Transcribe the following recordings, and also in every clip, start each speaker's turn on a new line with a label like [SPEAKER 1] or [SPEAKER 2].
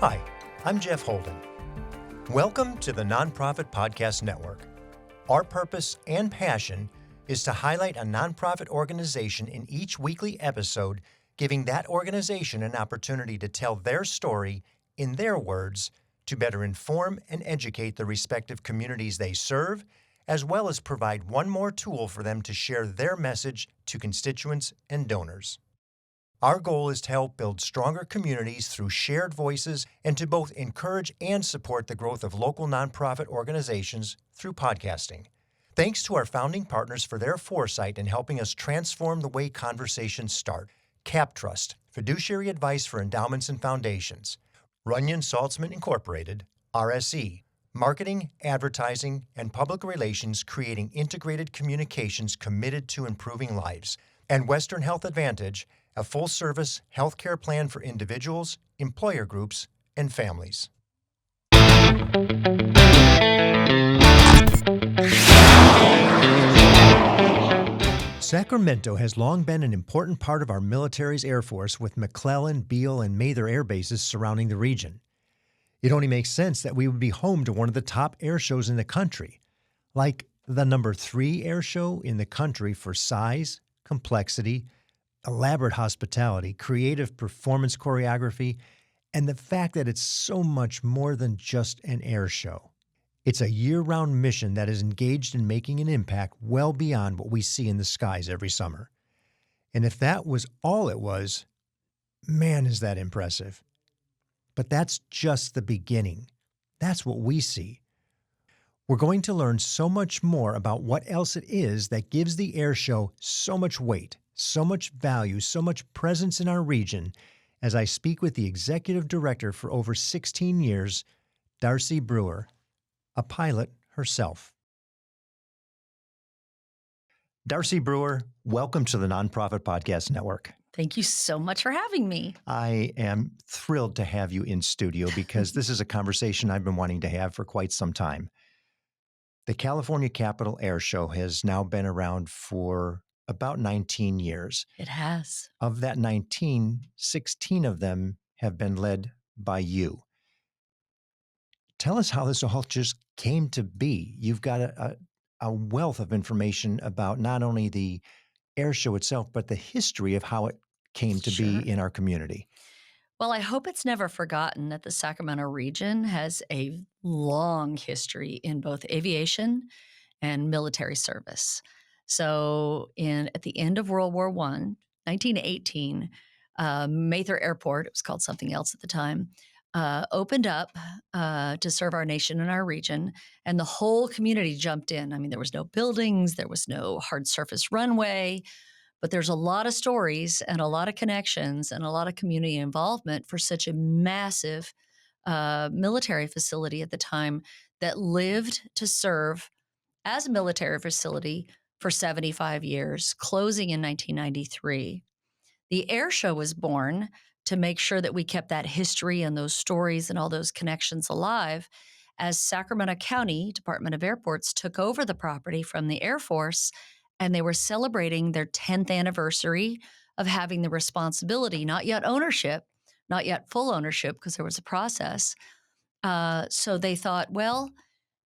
[SPEAKER 1] Hi, I'm Jeff Holden. Welcome to the Nonprofit Podcast Network. Our purpose and passion is to highlight a nonprofit organization in each weekly episode, giving that organization an opportunity to tell their story in their words to better inform and educate the respective communities they serve, as well as provide one more tool for them to share their message to constituents and donors. Our goal is to help build stronger communities through shared voices and to both encourage and support the growth of local nonprofit organizations through podcasting. Thanks to our founding partners for their foresight in helping us transform the way conversations start. CapTrust, fiduciary advice for endowments and foundations. Runyon Saltzman Incorporated, RSE, marketing, advertising, and public relations creating integrated communications committed to improving lives. And Western Health Advantage, a full-service healthcare plan for individuals, employer groups, and families. Sacramento has long been an important part of our military's Air Force, with McClellan, Beale, and Mather air bases surrounding the region. It only makes sense that we would be home to one of the top air shows in the country, like the number 3 air show in the country for size, complexity, elaborate hospitality, creative performance choreography, and the fact that it's so much more than just an air show. It's a year-round mission that is engaged in making an impact well beyond what we see in the skies every summer. And if that was all it was, man, is that impressive. But that's just the beginning. That's what we see. We're going to learn so much more about what else it is that gives the air show so much weight, so much value, so much presence in our region, as I speak with the executive director for over 16 years, Darcy Brewer, a pilot herself. Darcy Brewer, welcome to the Nonprofit Podcast Network.
[SPEAKER 2] Thank you so much for having me.
[SPEAKER 1] I am thrilled to have you in studio because this is a conversation I've been wanting to have for quite some time. The California Capitol Air Show has now been around for about 19 years.
[SPEAKER 2] It has.
[SPEAKER 1] Of that 19, 16 of them have been led by you. Tell us how this all just came to be. You've got a wealth of information about not only the air show itself, but the history of how it came to be in our community.
[SPEAKER 2] Well, I hope it's never forgotten that the Sacramento region has a long history in both aviation and military service. So at the end of World War I, 1918, Mather Airport, it was called something else at the time, opened up to serve our nation and our region, and the whole community jumped in. I mean, there was no buildings, there was no hard surface runway, but there's a lot of stories and a lot of connections and a lot of community involvement for such a massive military facility at the time that lived to serve as a military facility for 75 years, closing in 1993. The air show was born to make sure that we kept that history and those stories and all those connections alive as Sacramento County Department of Airports took over the property from the Air Force, and they were celebrating their 10th anniversary of having the responsibility, not yet ownership, not yet full ownership because there was a process. So they thought, well,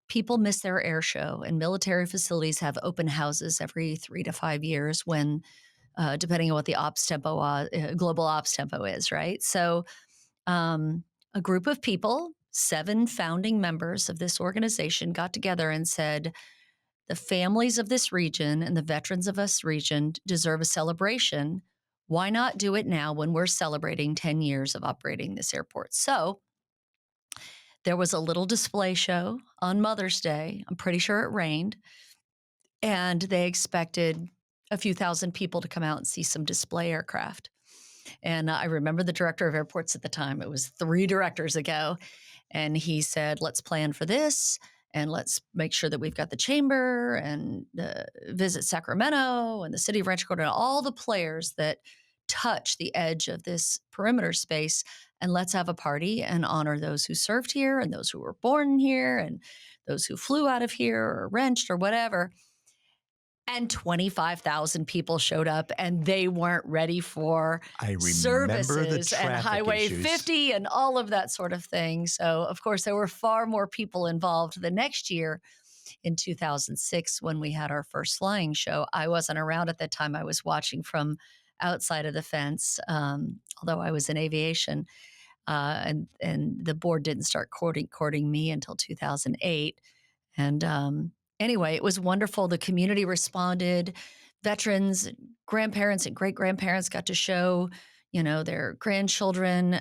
[SPEAKER 2] people miss their air show, and military facilities have open houses every 3 to 5 years when, depending on what the global ops tempo is, right? So a group of people, 7 founding members of this organization, got together and said, the families of this region and the veterans of this region deserve a celebration. Why not do it now when we're celebrating 10 years of operating this airport? So there was a little display show on Mother's Day. I'm pretty sure it rained. And they expected a few thousand people to come out and see some display aircraft. And I remember the director of airports at the time, it was 3 directors ago, and he said, let's plan for this, and let's make sure that we've got the chamber and Visit Sacramento and the city of Rancho Cordova, and all the players that touch the edge of this perimeter space, and let's have a party and honor those who served here and those who were born here and those who flew out of here or wrenched or whatever. and 25,000 people showed up, and they weren't ready for
[SPEAKER 1] I remember the
[SPEAKER 2] services and
[SPEAKER 1] traffic
[SPEAKER 2] Highway
[SPEAKER 1] issues.
[SPEAKER 2] 50 and all of that sort of thing. So, of course, there were far more people involved the next year in 2006 when we had our first flying show. I wasn't around at that time. I was watching from outside of the fence, although I was in aviation. And the board didn't start courting me until 2008. And anyway, it was wonderful. The community responded. Veterans, grandparents, and great grandparents got to show, their grandchildren,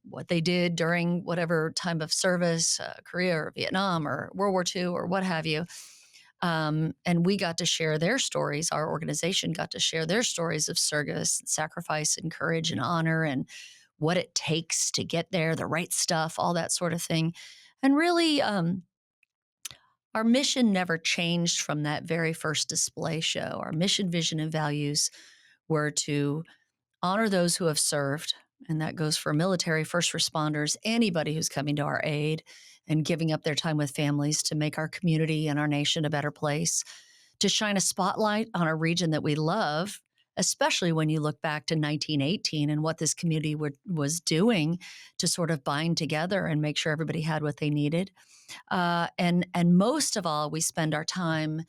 [SPEAKER 2] what they did during whatever time of service, Korea or Vietnam or World War II or what have you. And we got to share their stories. Our organization got to share their stories of service, sacrifice, and courage and honor, and what it takes to get there, the right stuff, all that sort of thing. And really, our mission never changed from that very first display show. Our mission, vision, and values were to honor those who have served, and that goes for military, first responders, anybody who's coming to our aid and giving up their time with families to make our community and our nation a better place, to shine a spotlight on a region that we love, especially when you look back to 1918 and what this community was doing to sort of bind together and make sure everybody had what they needed. And most of all, we spend our time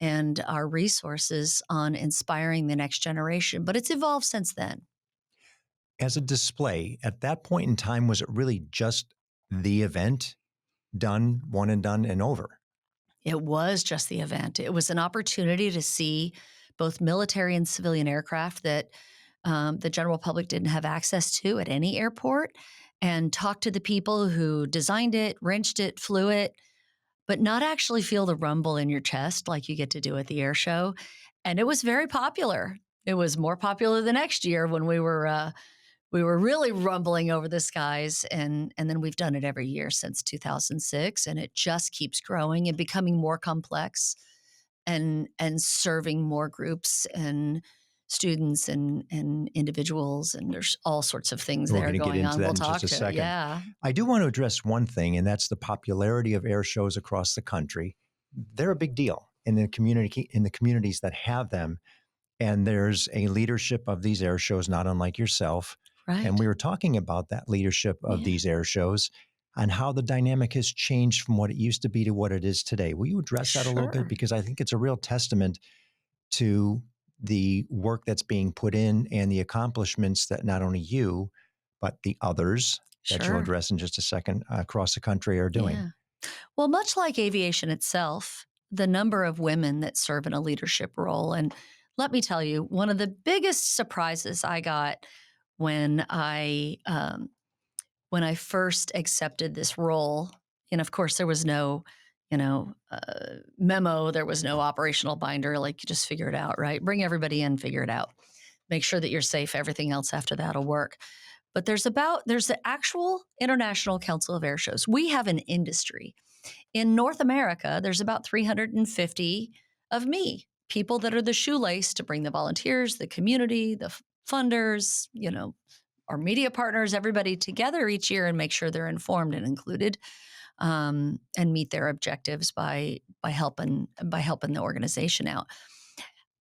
[SPEAKER 2] and our resources on inspiring the next generation. But it's evolved since then.
[SPEAKER 1] As a display, at that point in time, was it really just the event, done, one and done and over?
[SPEAKER 2] It was just the event. It was an opportunity to see both military and civilian aircraft that the general public didn't have access to at any airport, and talk to the people who designed it, wrenched it, flew it, but not actually feel the rumble in your chest like you get to do at the air show. And it was very popular. It was more popular the next year when we were really rumbling over the skies, and then we've done it every year since 2006, and it just keeps growing and becoming more complex, and serving more groups and students and individuals, and there's all sorts of things
[SPEAKER 1] We're
[SPEAKER 2] there
[SPEAKER 1] going to get
[SPEAKER 2] going
[SPEAKER 1] into
[SPEAKER 2] on.
[SPEAKER 1] that
[SPEAKER 2] We'll
[SPEAKER 1] in
[SPEAKER 2] talk
[SPEAKER 1] just a
[SPEAKER 2] to
[SPEAKER 1] second.
[SPEAKER 2] yeah.
[SPEAKER 1] I do want to address one thing, and that's the popularity of air shows across the country. They're a big deal in the communities that have them. And there's a leadership of these air shows, not unlike yourself.
[SPEAKER 2] Right.
[SPEAKER 1] And we were talking about that leadership of these air shows and how the dynamic has changed from what it used to be to what it is today. Will you address that a little bit? Because I think it's a real testament to the work that's being put in and the accomplishments that not only you, but the others that you'll address in just a second across the country are doing.
[SPEAKER 2] Yeah. Well, much like aviation itself, the number of women that serve in a leadership role. And let me tell you, one of the biggest surprises I got when I first accepted this role, and of course there was no, memo, there was no operational binder, like you just figure it out, right? Bring everybody in, figure it out, make sure that you're safe. Everything else after that'll work. But there's the actual International Council of Air Shows. We have an industry. In North America, there's about 350 of me, people that are the shoelace to bring the volunteers, the community, the funders, our media partners, everybody together each year and make sure they're informed and included, and meet their objectives by helping the organization out.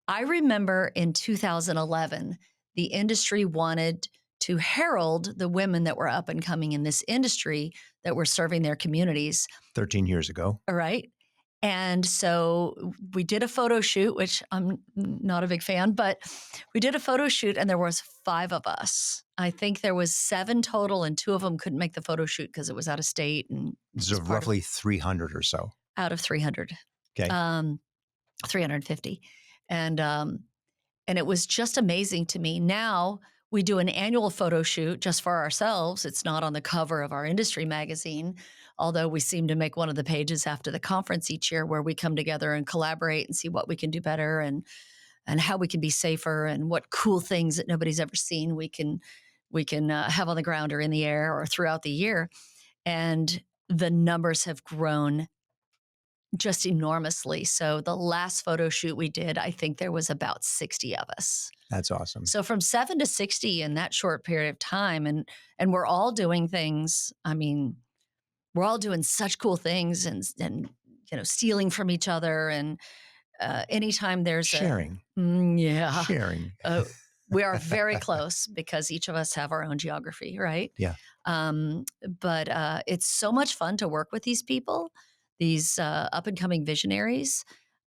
[SPEAKER 2] I remember in 2011, the industry wanted to herald the women that were up and coming in this industry that were serving their communities.
[SPEAKER 1] 13 years ago.
[SPEAKER 2] All right. And so we did a photo shoot, which I'm not a big fan, but we did a photo shoot and there was 5 of us. I think there was 7 total and 2 of them couldn't make the photo shoot because it was out of state. And
[SPEAKER 1] so roughly 300 or so.
[SPEAKER 2] Out of 300.
[SPEAKER 1] Okay.
[SPEAKER 2] 350. And it was just amazing to me. Now we do an annual photo shoot just for ourselves. It's not on the cover of our industry magazine, although we seem to make one of the pages after the conference each year where we come together and collaborate and see what we can do better and how we can be safer and what cool things that nobody's ever seen we can have on the ground or in the air or throughout the year. And the numbers have grown just enormously. So the last photo shoot we did, I think there was about 60 of us.
[SPEAKER 1] That's awesome.
[SPEAKER 2] So from 7 to 60 in that short period of time, and we're all doing things. I mean, we're all doing such cool things and stealing from each other and anytime there's
[SPEAKER 1] Sharing.
[SPEAKER 2] yeah,
[SPEAKER 1] Sharing.
[SPEAKER 2] uh, we are very close because each of us have our own geography, right?
[SPEAKER 1] Yeah.
[SPEAKER 2] But it's so much fun to work with these people, these up and coming visionaries,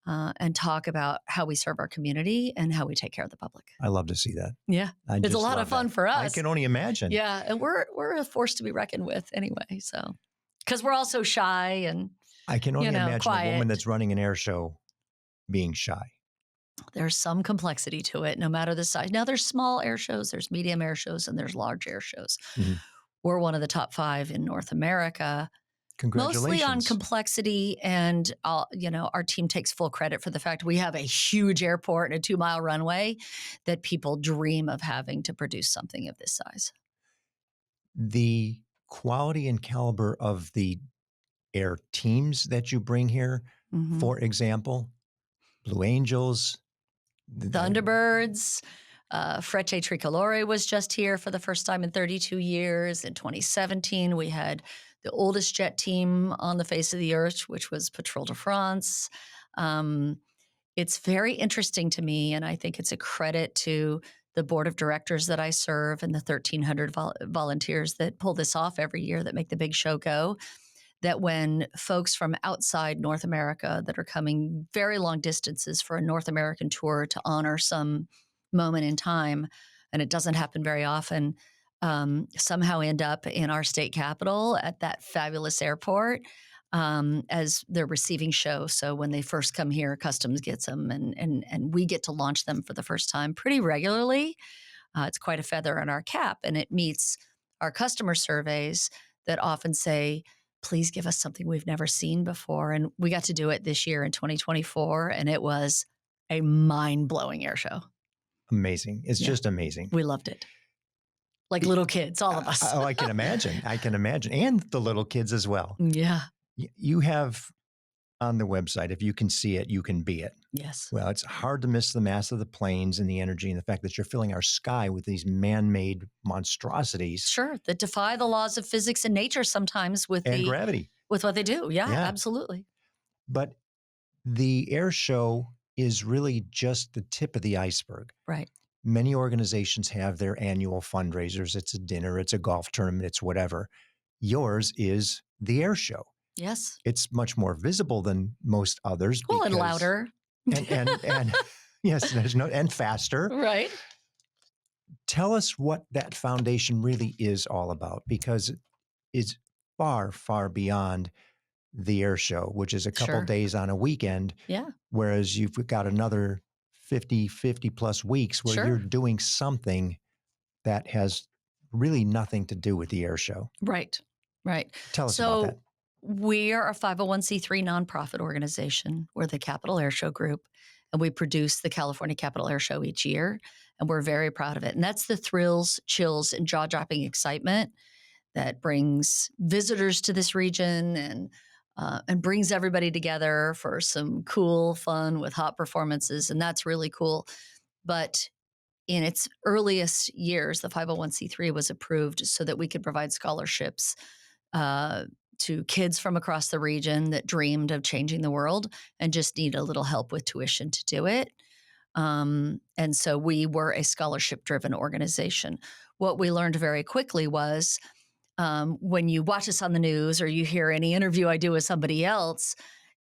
[SPEAKER 2] and talk about how we serve our community and how we take care of the public.
[SPEAKER 1] I love to see that.
[SPEAKER 2] Yeah,
[SPEAKER 1] I
[SPEAKER 2] it's a
[SPEAKER 1] just
[SPEAKER 2] lot
[SPEAKER 1] love
[SPEAKER 2] of fun
[SPEAKER 1] that.
[SPEAKER 2] for us.
[SPEAKER 1] I can only imagine.
[SPEAKER 2] Yeah, and we're a force to be reckoned with anyway. So, because we're all so shy and
[SPEAKER 1] I can only imagine
[SPEAKER 2] quiet.
[SPEAKER 1] a woman that's running an air show being shy.
[SPEAKER 2] There's some complexity to it, no matter the size. Now, there's small air shows, there's medium air shows, and there's large air shows.
[SPEAKER 1] Mm-hmm.
[SPEAKER 2] We're one of the top 5 in North America.
[SPEAKER 1] Congratulations.
[SPEAKER 2] Mostly on complexity, and our team takes full credit for the fact we have a huge airport and a 2-mile runway that people dream of having to produce something of this size.
[SPEAKER 1] The quality and caliber of the air teams that you bring here, for example, Blue Angels,
[SPEAKER 2] Thunderbirds, Frecce Tricolore was just here for the first time in 32 years. In 2017, we had the oldest jet team on the face of the earth, which was Patrol de France. It's very interesting to me, and I think it's a credit to the board of directors that I serve and the 1,300 volunteers that pull this off every year that make the big show go, that when folks from outside North America that are coming very long distances for a North American tour to honor some moment in time, and it doesn't happen very often, somehow end up in our state capital at that fabulous airport as they're receiving show. So when they first come here, Customs gets them, and we get to launch them for the first time pretty regularly. It's quite a feather in our cap, and it meets our customer surveys that often say, please give us something we've never seen before. And we got to do it this year in 2024, and it was a mind-blowing air show.
[SPEAKER 1] Amazing. It's just amazing.
[SPEAKER 2] We loved it. Like little kids, all of us.
[SPEAKER 1] Oh, I can imagine. I can imagine. And the little kids as well.
[SPEAKER 2] Yeah.
[SPEAKER 1] You have on the website, if you can see it, you can be it.
[SPEAKER 2] Yes.
[SPEAKER 1] Well, it's hard to miss the mass of the planes and the energy and the fact that you're filling our sky with these man-made monstrosities.
[SPEAKER 2] Sure, that defy the laws of physics and nature sometimes with
[SPEAKER 1] gravity.
[SPEAKER 2] With what they do. Yeah, absolutely.
[SPEAKER 1] But the air show is really just the tip of the iceberg.
[SPEAKER 2] Right.
[SPEAKER 1] Many organizations have their annual fundraisers. It's a dinner, it's a golf tournament, it's whatever. Yours is the air show.
[SPEAKER 2] Yes.
[SPEAKER 1] It's much more visible than most others.
[SPEAKER 2] Well, and louder.
[SPEAKER 1] And yes, and faster.
[SPEAKER 2] Right.
[SPEAKER 1] Tell us what that foundation really is all about, because it's far, far beyond the air show, which is a couple days on a weekend.
[SPEAKER 2] Yeah.
[SPEAKER 1] Whereas you've got another 50 plus weeks where you're doing something that has really nothing to do with the air show.
[SPEAKER 2] Right. Right.
[SPEAKER 1] Tell us about that.
[SPEAKER 2] We are a 501c3 nonprofit organization. We're the Capital Air Show Group, and we produce the California Capital Air Show each year, and we're very proud of it. And that's the thrills, chills, and jaw-dropping excitement that brings visitors to this region and brings everybody together for some cool fun with hot performances, and that's really cool. But in its earliest years, the 501c3 was approved so that we could provide scholarships to kids from across the region that dreamed of changing the world and just need a little help with tuition to do it. And so we were a scholarship-driven organization. What we learned very quickly was when you watch us on the news or you hear any interview I do with somebody else,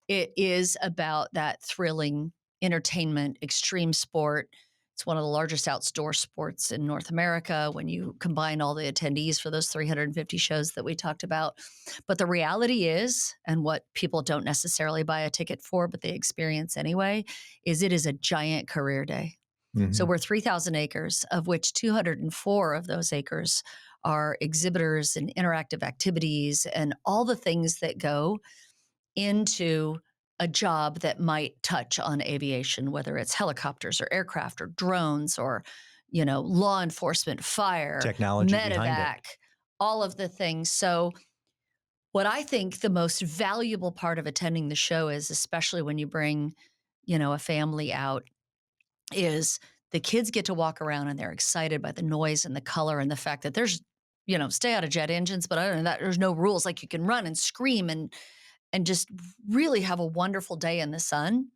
[SPEAKER 2] it is about that thrilling entertainment, extreme sport. It's one of the largest outdoor sports in North America when you combine all the attendees for those 350 shows that we talked about. But the reality is, and what people don't necessarily buy a ticket for, but they experience anyway, is it is a giant career day. Mm-hmm. So we're 3,000 acres, of which 204 of those acres are exhibitors and interactive activities and all the things that go into a job that might touch on aviation, whether it's helicopters or aircraft or drones or, law enforcement, fire,
[SPEAKER 1] technology,
[SPEAKER 2] medevac, all of the things. So what I think the most valuable part of attending the show is, especially when you bring, a family out, is the kids get to walk around and they're excited by the noise and the color and the fact that there's, stay out of jet engines, but other than that, there's no rules. Like you can run and scream and just really have a wonderful day in the sun.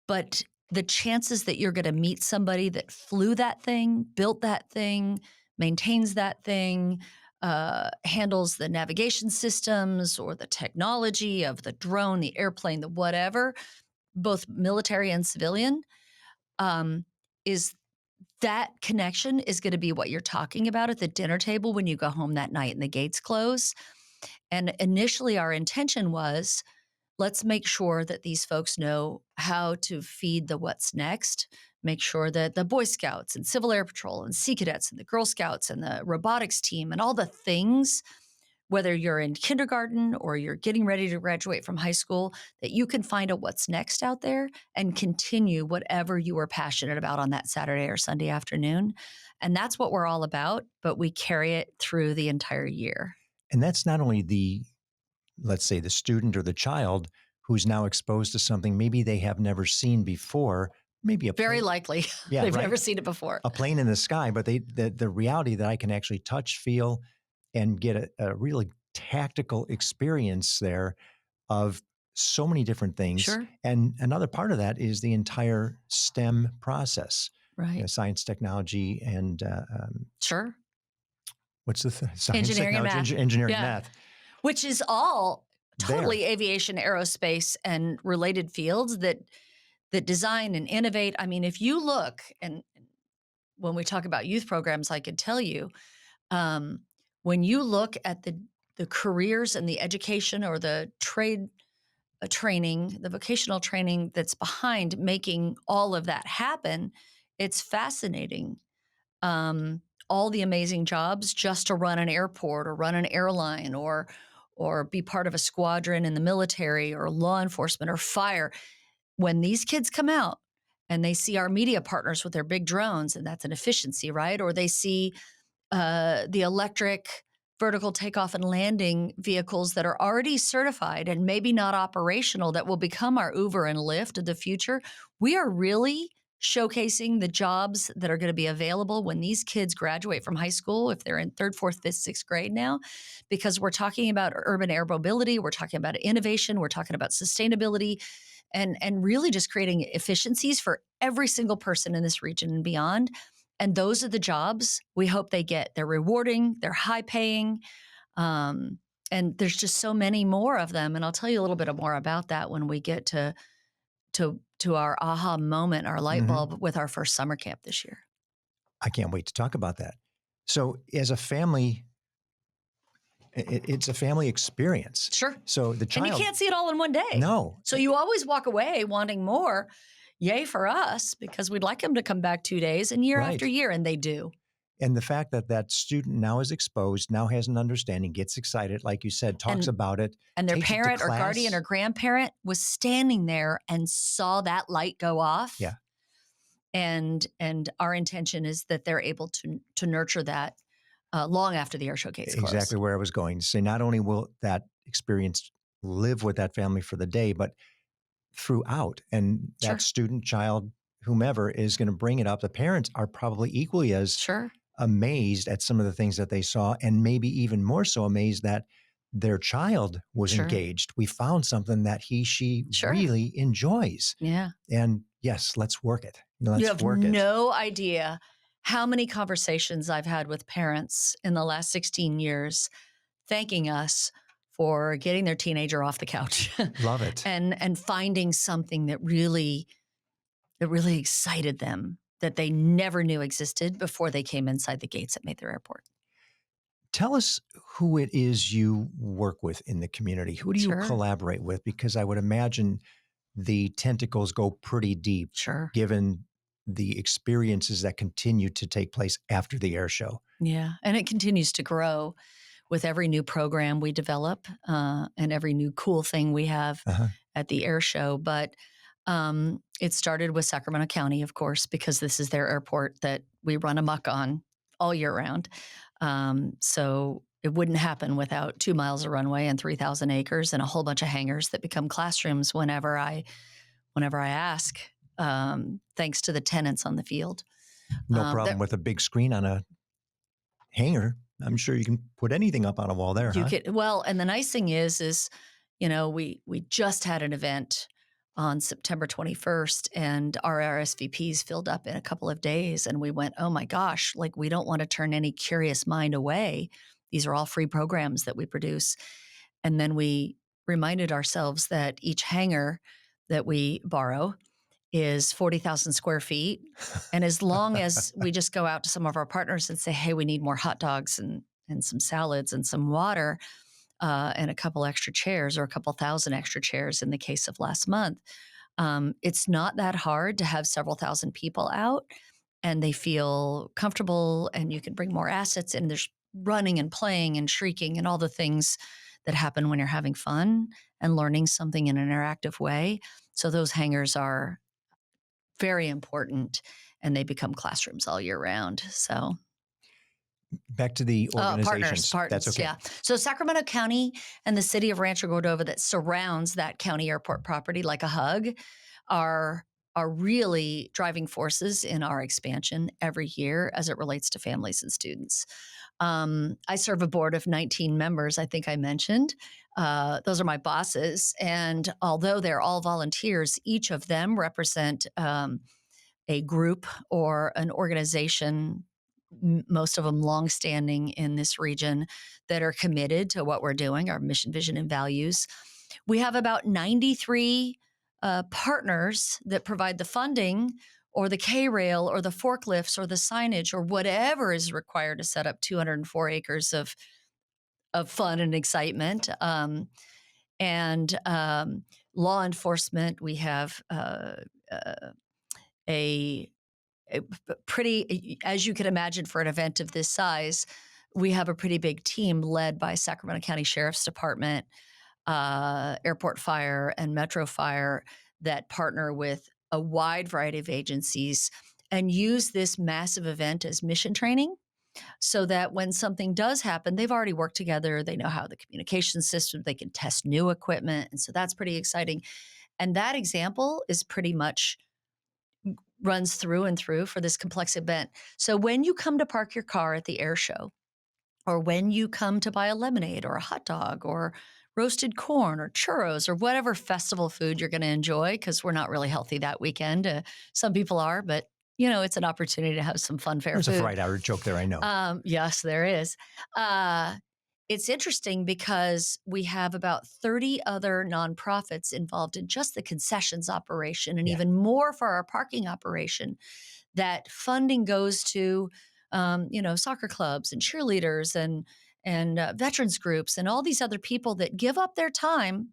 [SPEAKER 2] but the chances that you're going to meet somebody that flew that thing, built that thing, maintains that thing, handles the navigation systems or the technology of the drone, the airplane, the whatever, both military and civilian, is that connection is going to be what you're talking about at the dinner table when you go home that night and the gates close. And initially, our intention was, let's make sure that these folks know how to feed the what's next. Make sure that the Boy Scouts and Civil Air Patrol and Sea Cadets and the Girl Scouts and the robotics team and all the things, whether you're in kindergarten or you're getting ready to graduate from high school, that you can find a what's next out there and continue whatever you were passionate about on that Saturday or Sunday afternoon. And that's what we're all about, but we carry it through the entire year.
[SPEAKER 1] And that's not only let's say the student or the child who's now exposed to something maybe they have never seen before, maybe
[SPEAKER 2] very likely they've never seen it before.
[SPEAKER 1] A plane in the sky, but the reality that I can actually touch, feel, and get a really tactical experience there of so many different things.
[SPEAKER 2] Sure.
[SPEAKER 1] And another part of that is the entire STEM process.
[SPEAKER 2] Right.
[SPEAKER 1] Science, technology, and
[SPEAKER 2] sure.
[SPEAKER 1] What's the science,
[SPEAKER 2] engineering,
[SPEAKER 1] technology,
[SPEAKER 2] and math.
[SPEAKER 1] Engineering, math.
[SPEAKER 2] Which is all totally
[SPEAKER 1] there.
[SPEAKER 2] Aviation, aerospace, and related fields that design and innovate. I mean, if you look, and when we talk about youth programs, I could tell you, when you look at the careers and the education or the trade training, the vocational training that's behind making all of that happen, it's fascinating. All the amazing jobs just to run an airport or run an airline or be part of a squadron in the military or law enforcement or fire. When these kids come out and they see our media partners with their big drones, and that's an efficiency, right? Or they see the electric vertical takeoff and landing vehicles that are already certified and maybe not operational that will become our Uber and Lyft of the future. We are really showcasing the jobs that are going to be available when these kids graduate from high school, if they're in 3rd, 4th, 5th, 6th grade now, because we're talking about urban air mobility, we're talking about innovation, we're talking about sustainability, and really just creating efficiencies for every single person in this region and beyond. And those are the jobs we hope they get. They're rewarding, they're high paying, and there's just so many more of them. And I'll tell you a little bit more about that when we get to our aha moment, our light bulb with our first summer camp this year.
[SPEAKER 1] I can't wait to talk about that. So as a family, it's a family experience.
[SPEAKER 2] Sure.
[SPEAKER 1] So the child...
[SPEAKER 2] And you can't see it all in one day.
[SPEAKER 1] No.
[SPEAKER 2] So you always walk away wanting more. Yay for us, because we'd like them to come back 2 days and year after year, and they do.
[SPEAKER 1] And the fact that student now is exposed, now has an understanding, gets excited, like you said, talks about it.
[SPEAKER 2] And their parent or guardian or grandparent was standing there and saw that light go off.
[SPEAKER 1] Yeah.
[SPEAKER 2] And our intention is that they're able to nurture that long after the air show gates close.
[SPEAKER 1] Exactly where I was going to say, not only will that experience live with that family for the day, but throughout. And that student, child, whomever is going to bring it up. The parents are probably equally as amazed at some of the things that they saw, and maybe even more so amazed that their child was engaged. We found something that she really enjoys.
[SPEAKER 2] Yeah.
[SPEAKER 1] And yes, let's work it.
[SPEAKER 2] You have no idea how many conversations I've had with parents in the last 16 years thanking us for getting their teenager off the couch.
[SPEAKER 1] Love it.
[SPEAKER 2] And finding something that really excited them, that they never knew existed before they came inside the gates at Mather Airport.
[SPEAKER 1] Tell us who it is you work with in the community. Who do you collaborate with? Because I would imagine the tentacles go pretty deep, given the experiences that continue to take place after the air show. Yeah,
[SPEAKER 2] and it continues to grow with every new program we develop and every new cool thing we have at the air show. But it started with Sacramento County, of course, because this is their airport that we run amok on all year round. So it wouldn't happen without 2 miles of runway and 3,000 acres and a whole bunch of hangars that become classrooms whenever I ask, thanks to the tenants on the field.
[SPEAKER 1] No problem with a big screen on a hangar. I'm sure you can put anything up on a wall there.
[SPEAKER 2] Well, and the nice thing is, we just had an event on September 21st, and our RSVPs filled up in a couple of days. And we went, oh my gosh, like we don't want to turn any curious mind away. These are all free programs that we produce. And then we reminded ourselves that each hangar that we borrow is 40,000 square feet. And as long as we just go out to some of our partners and say, hey, we need more hot dogs and some salads and some water, and a couple extra chairs, or a couple thousand extra chairs in the case of last month. It's not that hard to have several thousand people out, and they feel comfortable, and you can bring more assets, and there's running and playing and shrieking and all the things that happen when you're having fun and learning something in an interactive way. So those hangars are very important, and they become classrooms all year round. So
[SPEAKER 1] Back to the organizations.
[SPEAKER 2] Partners,
[SPEAKER 1] That's okay.
[SPEAKER 2] yeah. So Sacramento County and the city of Rancho Cordova that surrounds that county airport property like a hug are really driving forces in our expansion every year as it relates to families and students. I serve a board of 19 members, I think I mentioned. Those are my bosses. And although they're all volunteers, each of them represent a group or an organization, most of them longstanding in this region, that are committed to what we're doing, our mission, vision, and values. We have about 93 partners that provide the funding or the K-rail or the forklifts or the signage or whatever is required to set up 204 acres of fun and excitement. And law enforcement, we have a pretty, as you can imagine for an event of this size, we have a pretty big team led by Sacramento County Sheriff's Department, Airport Fire, and Metro Fire that partner with a wide variety of agencies and use this massive event as mission training, so that when something does happen, they've already worked together. They know how the communication system, they can test new equipment. And so that's pretty exciting. And that example is pretty much runs through and through for this complex event. So when you come to park your car at the air show, or when you come to buy a lemonade or a hot dog or roasted corn or churros or whatever festival food you're going to enjoy, because we're not really healthy that weekend. Some people are, but it's an opportunity to have some fun, fair
[SPEAKER 1] There's
[SPEAKER 2] food.
[SPEAKER 1] There's a fried hour joke there, I know.
[SPEAKER 2] Yes, there is. It's interesting because we have about 30 other nonprofits involved in just the concessions operation, and even more for our parking operation. That funding goes to, soccer clubs and cheerleaders and veterans groups and all these other people that give up their time.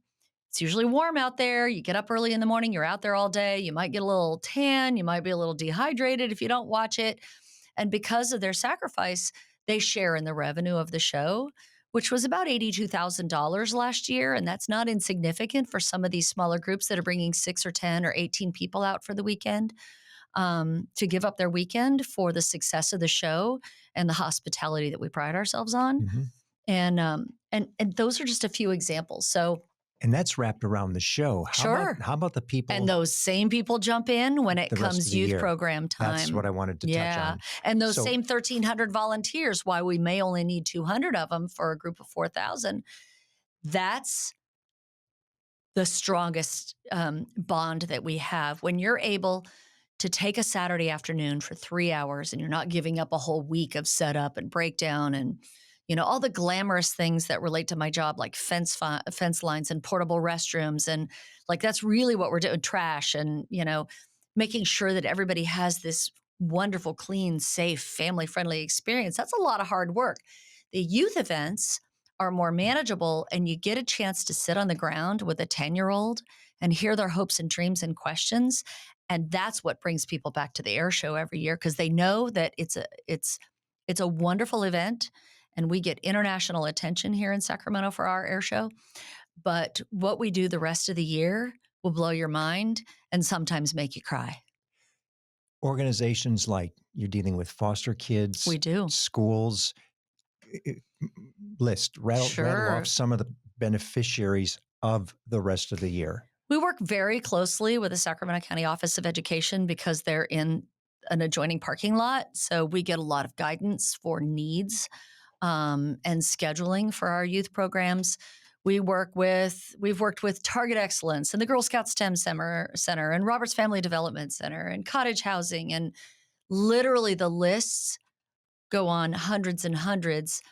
[SPEAKER 2] It's usually warm out there. You get up early in the morning. You're out there all day. You might get a little tan. You might be a little dehydrated if you don't watch it. And because of their sacrifice, they share in the revenue of the show, which was about $82,000 last year. And that's not insignificant for some of these smaller groups that are bringing 6 or 10 or 18 people out for the weekend, to give up their weekend for the success of the show and the hospitality that we pride ourselves on. Mm-hmm. And those are just a few examples.
[SPEAKER 1] And that's wrapped around the show. How about the people?
[SPEAKER 2] And those same people jump in when it comes youth program time.
[SPEAKER 1] That's what I wanted to touch on.
[SPEAKER 2] And those same 1,300 volunteers, why we may only need 200 of them for a group of 4,000. That's the strongest bond that we have. When you're able to take a Saturday afternoon for 3 hours and you're not giving up a whole week of setup and breakdown and all the glamorous things that relate to my job, like fence lines and portable restrooms. And that's really what we're doing, trash and, making sure that everybody has this wonderful, clean, safe, family-friendly experience. That's a lot of hard work. The youth events are more manageable, and you get a chance to sit on the ground with a 10-year-old and hear their hopes and dreams and questions. And that's what brings people back to the air show every year, because they know that it's a wonderful event. And we get international attention here in Sacramento for our air show. But what we do the rest of the year will blow your mind and sometimes make you cry.
[SPEAKER 1] Organizations like you're dealing with foster kids.
[SPEAKER 2] We do.
[SPEAKER 1] Schools. Rattle off some of the beneficiaries of the rest of the year.
[SPEAKER 2] We work very closely with the Sacramento County Office of Education because they're in an adjoining parking lot. So we get a lot of guidance for needs and scheduling for our youth programs. We've worked with Target Excellence and the Girl Scout STEM Center and Roberts Family Development Center and Cottage Housing. And literally the lists go on, hundreds and hundreds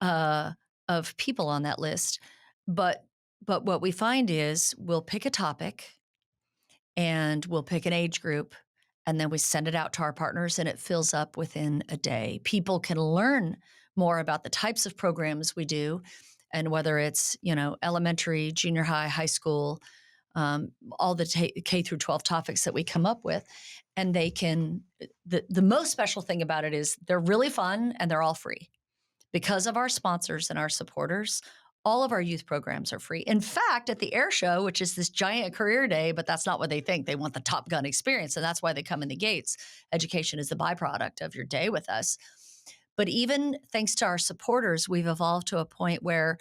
[SPEAKER 2] of people on that list. But what we find is we'll pick a topic and we'll pick an age group, and then we send it out to our partners and it fills up within a day. People can learn more about the types of programs we do, and whether it's, elementary, junior high, high school, all the K through 12 topics that we come up with. And they can, the most special thing about it is they're really fun and they're all free. Because of our sponsors and our supporters, all of our youth programs are free. In fact, at the air show, which is this giant career day, but that's not what they think. They want the Top Gun experience, and that's why they come in the gates. Education is the byproduct of your day with us. But even thanks to our supporters, we've evolved to a point where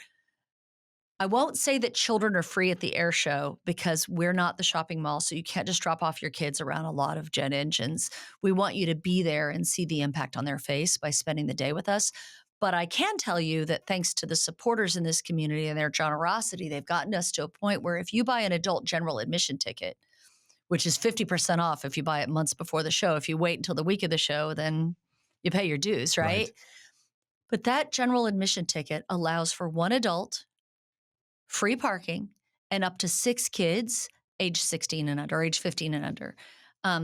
[SPEAKER 2] I won't say that children are free at the air show, because we're not the shopping mall, so you can't just drop off your kids around a lot of jet engines. We want you to be there and see the impact on their face by spending the day with us. But I can tell you that thanks to the supporters in this community and their generosity, they've gotten us to a point where if you buy an adult general admission ticket, which is 50% off if you buy it months before the show, if you wait until the week of the show, then you pay your dues, right? But that general admission ticket allows for one adult, free parking, and up to 6 kids age 16 and under, or age 15 and under.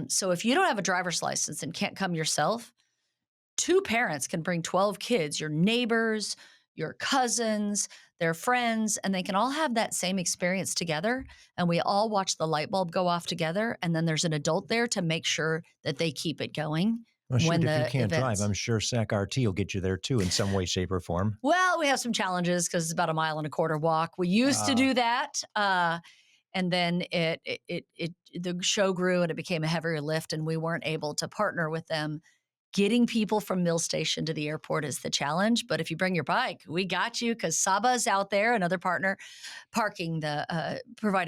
[SPEAKER 2] So if you don't have a driver's license and can't come yourself, 2 parents can bring 12 kids, your neighbors, your cousins, their friends, and they can all have that same experience together. And we all watch the light bulb go off together. And then there's an adult there to make sure that they keep it going.
[SPEAKER 1] Well, shoot,
[SPEAKER 2] when
[SPEAKER 1] if
[SPEAKER 2] the
[SPEAKER 1] you can't
[SPEAKER 2] events.
[SPEAKER 1] drive, I'm sure SAC RT will get you there too in some way, shape, or form.
[SPEAKER 2] Well, we have some challenges because it's about a 1.25 mile walk. We used to do that. And then the show grew and it became a heavier lift, and we weren't able to partner with them. Getting people from Mill Station to the airport is the challenge. But if you bring your bike, we got you, because Saba's out there, another partner, providing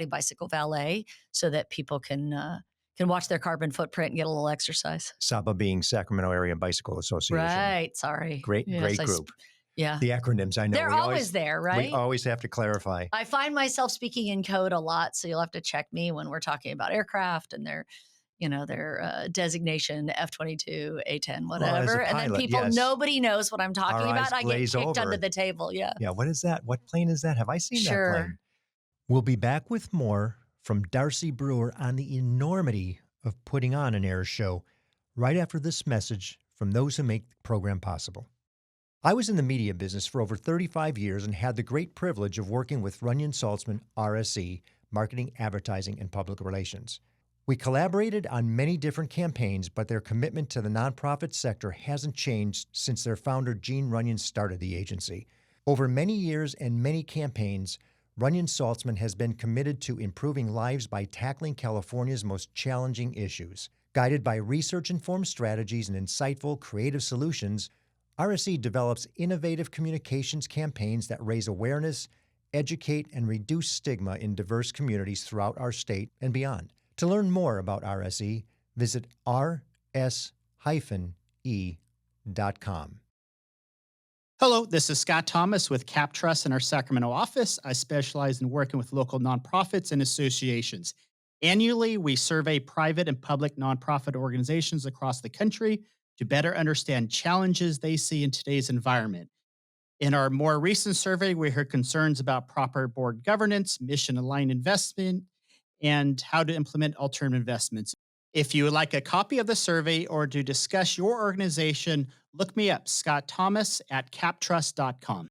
[SPEAKER 2] bicycle valet so that people can watch their carbon footprint and get a little exercise.
[SPEAKER 1] Saba being Sacramento Area Bicycle Association.
[SPEAKER 2] Right. Sorry.
[SPEAKER 1] Great group.
[SPEAKER 2] Yeah.
[SPEAKER 1] The acronyms, I know.
[SPEAKER 2] They're always there, right?
[SPEAKER 1] We always have to clarify.
[SPEAKER 2] I find myself speaking in code a lot, so you'll have to check me when we're talking about aircraft and their designation, F-22, A-10, whatever.
[SPEAKER 1] Pilot,
[SPEAKER 2] and then people, nobody knows what I'm talking about. I get kicked
[SPEAKER 1] over.
[SPEAKER 2] under the table. Yeah.
[SPEAKER 1] Yeah. What is that? What plane is that? Have I seen that plane? We'll be back with more from Darcy Brewer on the enormity of putting on an air show right after this message from those who make the program possible. I was in the media business for over 35 years and had the great privilege of working with Runyon Saltzman, RSE, Marketing, Advertising, and Public Relations. We collaborated on many different campaigns, but their commitment to the nonprofit sector hasn't changed since their founder, Gene Runyon, started the agency. Over many years and many campaigns, Runyon Saltzman has been committed to improving lives by tackling California's most challenging issues. Guided by research-informed strategies and insightful, creative solutions, RSE develops innovative communications campaigns that raise awareness, educate, and reduce stigma in diverse communities throughout our state and beyond. To learn more about RSE, visit rs-e.com.
[SPEAKER 3] Hello, this is Scott Thomas with Cap Trust in our Sacramento office. I specialize in working with local nonprofits and associations. Annually, we survey private and public nonprofit organizations across the country to better understand challenges they see in today's environment. In our more recent survey, we heard concerns about proper board governance, mission-aligned investment, and how to implement alternative investments. If you would like a copy of the survey or to discuss your organization, look me up, Scott Thomas at captrust.com.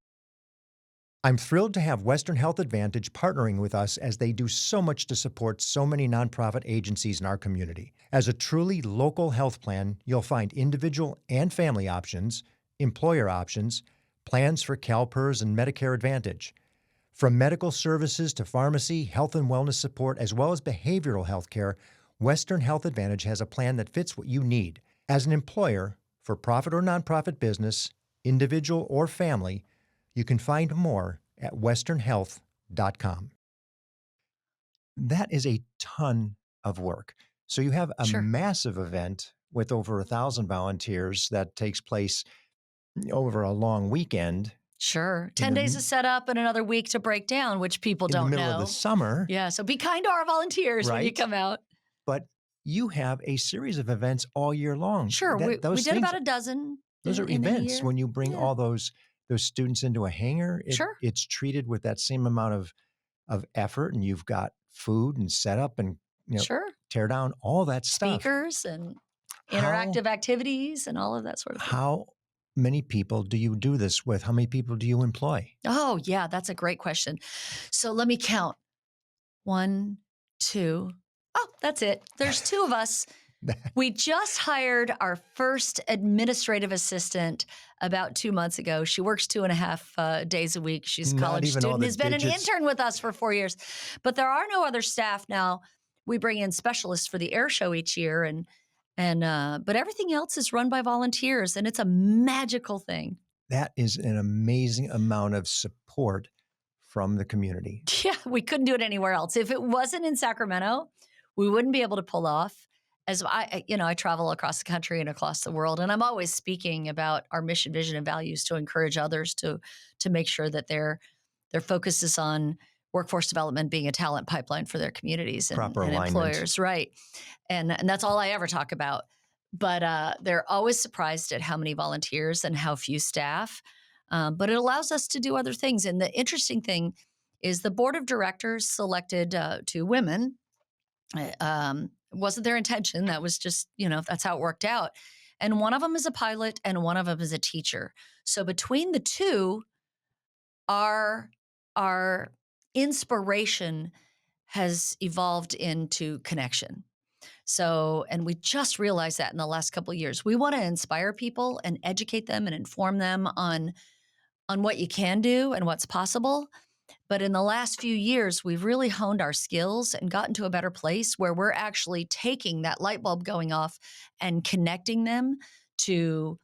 [SPEAKER 1] I'm thrilled to have Western Health Advantage partnering with us as they do so much to support so many nonprofit agencies in our community. As a truly local health plan, you'll find individual and family options, employer options, plans for CalPERS and Medicare Advantage. From medical services to pharmacy, health and wellness support, as well as behavioral health care, Western Health Advantage has a plan that fits what you need. As an employer, for profit or nonprofit business, individual or family, you can find more at westernhealth.com. That is a ton of work. So you have a massive event with over 1,000 volunteers that takes place over a long weekend.
[SPEAKER 2] Sure. 10 days to set up and another week to break down, which people
[SPEAKER 1] in the
[SPEAKER 2] don't
[SPEAKER 1] middle
[SPEAKER 2] know.
[SPEAKER 1] of the summer.
[SPEAKER 2] Yeah. So be kind to our volunteers when you
[SPEAKER 1] Right.
[SPEAKER 2] come out.
[SPEAKER 1] But you have a series of events all year long.
[SPEAKER 2] Sure. We did about a dozen.
[SPEAKER 1] Those are
[SPEAKER 2] in a
[SPEAKER 1] events.
[SPEAKER 2] year.
[SPEAKER 1] When you bring all those students into a hangar,
[SPEAKER 2] Sure.
[SPEAKER 1] it's treated with that same amount of effort, and you've got food and setup and
[SPEAKER 2] Sure.
[SPEAKER 1] tear down, all that stuff.
[SPEAKER 2] Speakers and interactive activities and all of that sort of thing.
[SPEAKER 1] How many people do you do this with? How many people do you employ?
[SPEAKER 2] Oh, yeah, that's a great question. So let me count. 1, 2. Oh, that's it. There's 2 of us. We just hired our first administrative assistant about 2 months ago. She works 2.5 days a week. She's a college student, has been an intern with us for 4 years. But there are no other staff now. We bring in specialists for the air show each year, but everything else is run by volunteers, and it's a magical thing.
[SPEAKER 1] That is an amazing amount of support from the community.
[SPEAKER 2] Yeah, we couldn't do it anywhere else. If it wasn't in Sacramento, we wouldn't be able to pull off. As I travel across the country and across the world, and I'm always speaking about our mission, vision, and values to encourage others to make sure that their focus is on workforce development being a talent pipeline for their communities and employers, right? And that's all I ever talk about. But they're always surprised at how many volunteers and how few staff. But it allows us to do other things. And the interesting thing is the board of directors selected 2 women. Wasn't their intention. That was just, that's how it worked out. And one of them is a pilot and one of them is a teacher. So between the 2, our inspiration has evolved into connection. So, and we just realized that in the last couple of years. We want to inspire people and educate them and inform them on what you can do and what's possible. But in the last few years, we've really honed our skills and gotten to a better place where we're actually taking that light bulb going off and connecting them to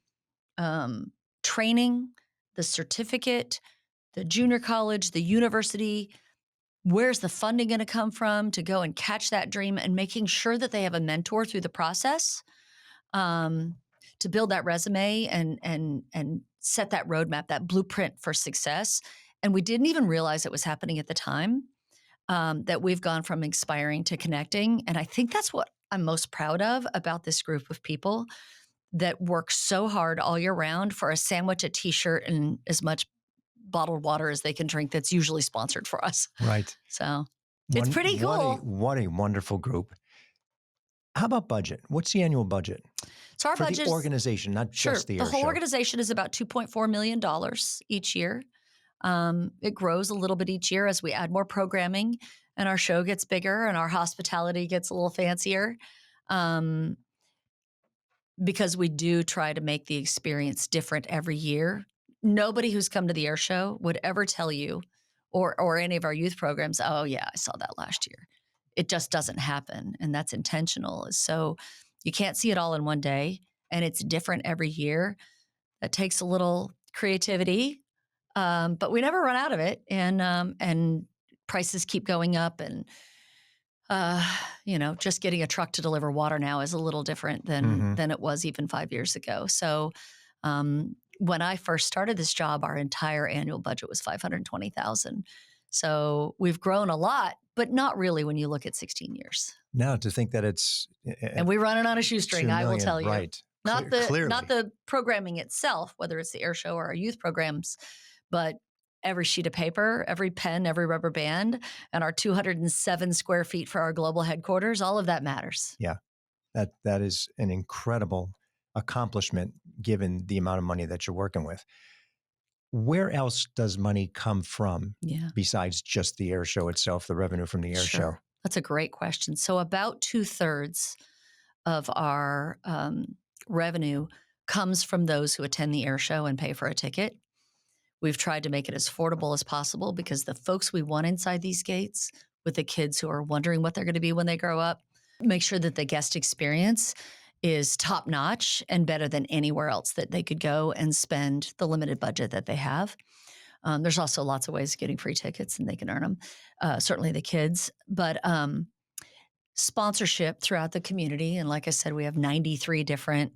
[SPEAKER 2] training, the certificate, the junior college, the university. Where's the funding going to come from to go and catch that dream, and making sure that they have a mentor through the process to build that resume and set that roadmap, that blueprint for success. And we didn't even realize it was happening at the time, that we've gone from inspiring to connecting. And I think that's what I'm most proud of about this group of people that work so hard all year round for a sandwich, a T-shirt, and as much bottled water as they can drink that's usually sponsored for us.
[SPEAKER 1] Right.
[SPEAKER 2] So it's pretty cool.
[SPEAKER 1] What a wonderful group. How about budget? What's the annual budget?
[SPEAKER 2] So our budget,
[SPEAKER 1] the organization, not just the air show.
[SPEAKER 2] The whole organization is about $2.4 million each year. It grows a little bit each year as we add more programming and our show gets bigger and our hospitality gets a little fancier. Because we do try to make the experience different every year. Nobody who's come to the air show would ever tell you, or any of our youth programs, oh yeah, I saw that last year. It just doesn't happen, and that's intentional. So you can't see it all in one day, and it's different every year. That takes a little creativity, but we never run out of it, and prices keep going up, and just getting a truck to deliver water now is a little different than it was even 5 years ago. So when I first started this job, our entire annual budget was $520,000. So we've grown a lot, but not really when you look at 16 years.
[SPEAKER 1] Now to think that it's
[SPEAKER 2] and we run it on a shoestring, I will tell you.
[SPEAKER 1] Right.
[SPEAKER 2] Not the programming itself, whether it's the air show or our youth programs, but every sheet of paper, every pen, every rubber band, and our 207 square feet for our global headquarters, all of that matters.
[SPEAKER 1] Yeah, that is an incredible accomplishment given the amount of money that you're working with. Where else does money come from besides just the air show itself, the revenue from the air show?
[SPEAKER 2] That's a great question. So about 2/3 of our revenue comes from those who attend the air show and pay for a ticket. We've tried to make it as affordable as possible because the folks we want inside these gates, with the kids who are wondering what they're going to be when they grow up, make sure that the guest experience is top notch and better than anywhere else that they could go and spend the limited budget that they have. There's also lots of ways of getting free tickets and they can earn them, certainly the kids. But sponsorship throughout the community. And like I said, we have 93 different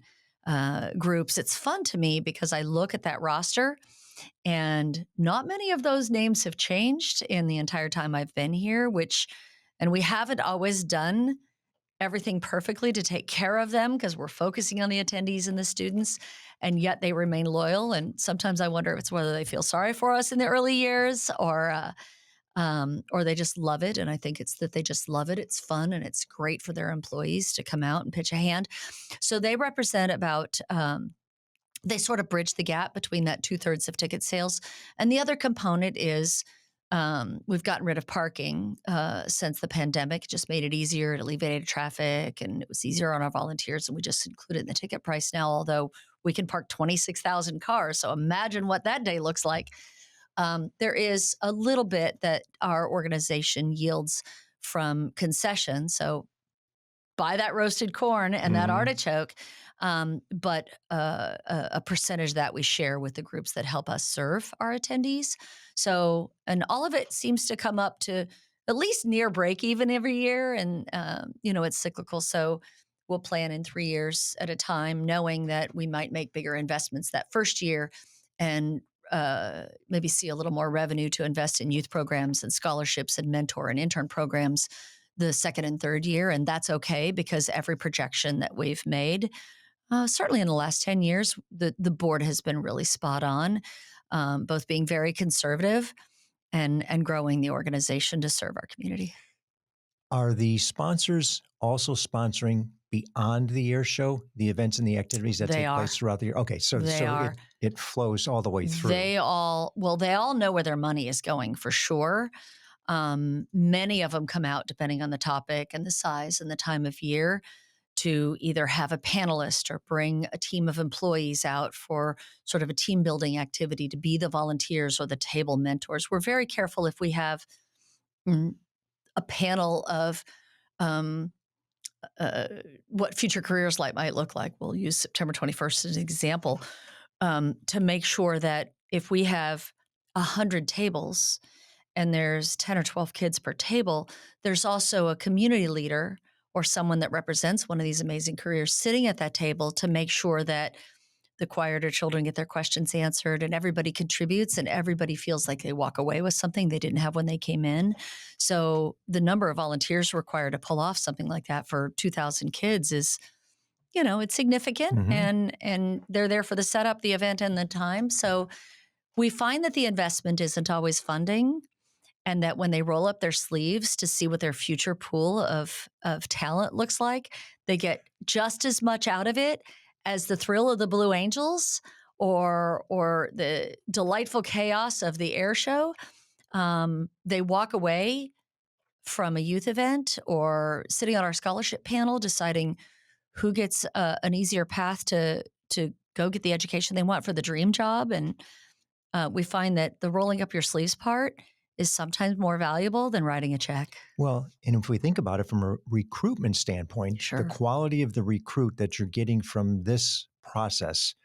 [SPEAKER 2] groups. It's fun to me because I look at that roster And not many of those names have changed in the entire time I've been here, and we haven't always done everything perfectly to take care of them because we're focusing on the attendees and the students, and yet they remain loyal. And sometimes I wonder if it's whether they feel sorry for us in the early years or they just love it. And I think it's that they just love it. It's fun and it's great for their employees to come out and pitch a hand. So they represent about they sort of bridge the gap between that 2/3 of ticket sales. And the other component is we've gotten rid of parking since the pandemic. It just made it easier. It alleviated traffic and it was easier on our volunteers. And we just include it in the ticket price now, although we can park 26,000 cars. So imagine what that day looks like. There is a little bit that our organization yields from concessions. So buy that roasted corn and that artichoke, but a percentage that we share with the groups that help us serve our attendees. So, and all of it seems to come up to at least near break even every year. And, it's cyclical. So we'll plan in 3 years at a time, knowing that we might make bigger investments that first year and maybe see a little more revenue to invest in youth programs and scholarships and mentor and intern programs the second and third year. And that's okay because every projection that we've made, certainly in the last 10 years, the board has been really spot on, both being very conservative and growing the organization to serve our community.
[SPEAKER 1] Are the sponsors also sponsoring beyond the air show, the events and the activities that take place throughout the year? Okay, so it flows all the way through.
[SPEAKER 2] They all know where their money is going for sure. Many of them come out depending on the topic and the size and the time of year to either have a panelist or bring a team of employees out for sort of a team building activity to be the volunteers or the table mentors. We're very careful if we have a panel of what future careers might look like. We'll use September 21st as an example to make sure that if we have 100 tables and there's 10 or 12 kids per table, there's also a community leader or someone that represents one of these amazing careers sitting at that table to make sure that the quieter children get their questions answered and everybody contributes and everybody feels like they walk away with something they didn't have when they came in. So the number of volunteers required to pull off something like that for 2,000 kids is, it's significant and they're there for the setup, the event, and the time. So we find that the investment isn't always funding, and that when they roll up their sleeves to see what their future pool of talent looks like, they get just as much out of it as the thrill of the Blue Angels or the delightful chaos of the air show. They walk away from a youth event or sitting on our scholarship panel deciding who gets an easier path to go get the education they want for the dream job. And we find that the rolling up your sleeves part is sometimes more valuable than writing a check.
[SPEAKER 1] Well, and if we think about it from a recruitment standpoint, the quality of the recruit that you're getting from this process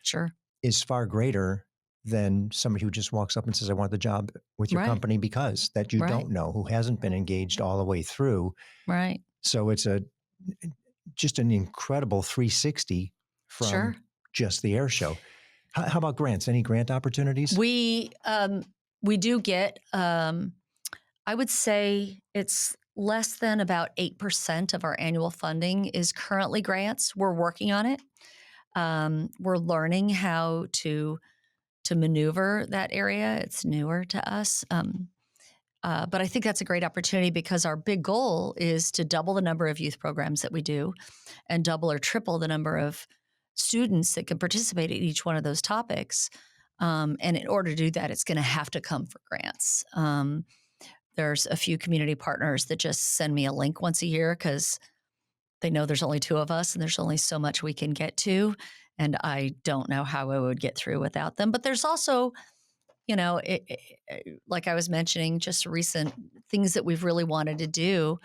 [SPEAKER 1] is far greater than somebody who just walks up and says, I want the job with your company because that you don't know, who hasn't been engaged all the way through.
[SPEAKER 2] Right.
[SPEAKER 1] So it's just an incredible 360 from just the air show. How about grants? Any grant opportunities?
[SPEAKER 2] We do get, I would say it's less than about 8% of our annual funding is currently grants. We're working on it. We're learning how to maneuver that area. It's newer to us. But I think that's a great opportunity because our big goal is to double the number of youth programs that we do and double or triple the number of students that can participate in each one of those topics. And in order to do that, it's going to have to come for grants. There's a few community partners that just send me a link once a year because they know there's only 2 of us and there's only so much we can get to. And I don't know how I would get through without them. But there's also, like I was mentioning, just recent things that we've really wanted to do.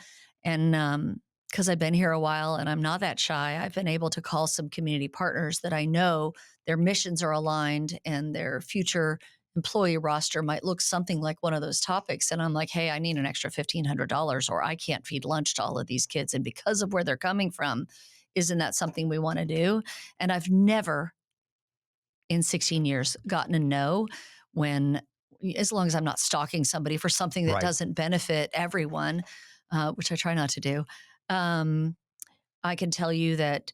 [SPEAKER 2] And because I've been here a while and I'm not that shy, I've been able to call some community partners that I know their missions are aligned and their future employee roster might look something like one of those topics. And I'm like, hey, I need an extra $1,500 or I can't feed lunch to all of these kids. And because of where they're coming from, isn't that something we want to do? And I've never in 16 years gotten a no when, as long as I'm not stalking somebody for something that
[SPEAKER 1] Right.
[SPEAKER 2] doesn't benefit everyone, which I try not to do. I can tell you that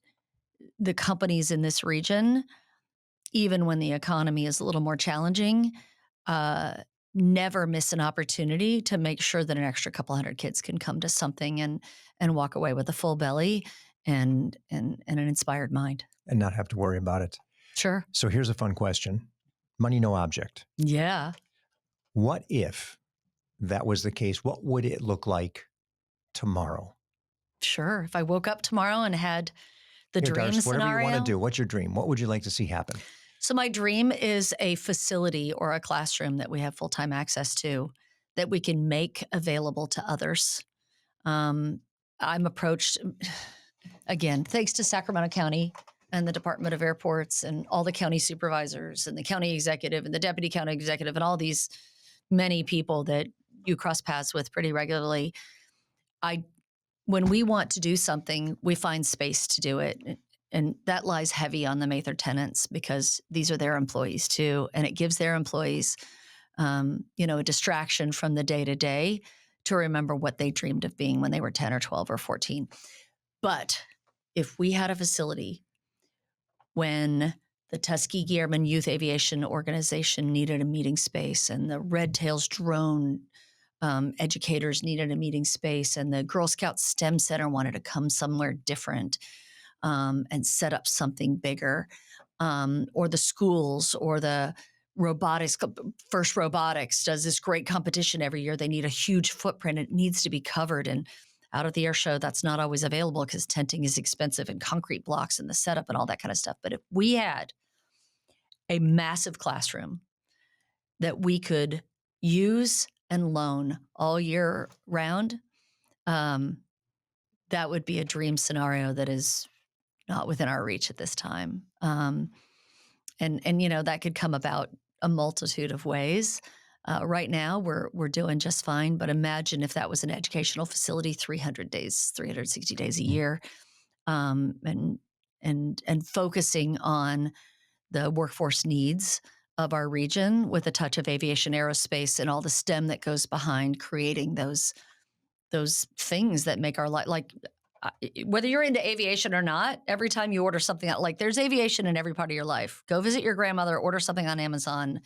[SPEAKER 2] the companies in this region, even when the economy is a little more challenging, uh, never miss an opportunity to make sure that an extra couple hundred kids can come to something and walk away with a full belly and an inspired mind.
[SPEAKER 1] And not have to worry about it.
[SPEAKER 2] Sure.
[SPEAKER 1] So here's a fun question. Money, no object.
[SPEAKER 2] Yeah.
[SPEAKER 1] What if that was the case? What would it look like tomorrow?
[SPEAKER 2] Sure. If I woke up tomorrow and had the
[SPEAKER 1] Here,
[SPEAKER 2] dream
[SPEAKER 1] Darcy, whatever
[SPEAKER 2] scenario.
[SPEAKER 1] you want to do. What's your dream? What would you like to see happen?
[SPEAKER 2] So my dream is a facility or a classroom that we have full-time access to that we can make available to others. I'm approached, again, thanks to Sacramento County and the Department of Airports and all the county supervisors and the county executive and the deputy county executive and all these many people that you cross paths with pretty regularly. When we want to do something, we find space to do it. And that lies heavy on the Mather tenants because these are their employees too. And it gives their employees, a distraction from the day to day to remember what they dreamed of being when they were 10 or 12 or 14. But if we had a facility when the Tuskegee Airmen Youth Aviation Organization needed a meeting space and the Red Tails drone educators needed a meeting space and the Girl Scout STEM Center wanted to come somewhere different and set up something bigger, or the schools or the robotics, First Robotics does this great competition every year. They need a huge footprint. It needs to be covered. And out at the air show, that's not always available because tenting is expensive and concrete blocks and the setup and all that kind of stuff. But if we had a massive classroom that we could use and loan all year round, that would be a dream scenario that is not within our reach at this time. And that could come about a multitude of ways. Right now, we're doing just fine. But imagine if that was an educational facility, 300 days, 360 days a year, and focusing on the workforce needs of our region with a touch of aviation, aerospace, and all the STEM that goes behind creating those things that make our life, like whether you're into aviation or not, every time you order something out, like there's aviation in every part of your life. Go visit your grandmother, order something on Amazon.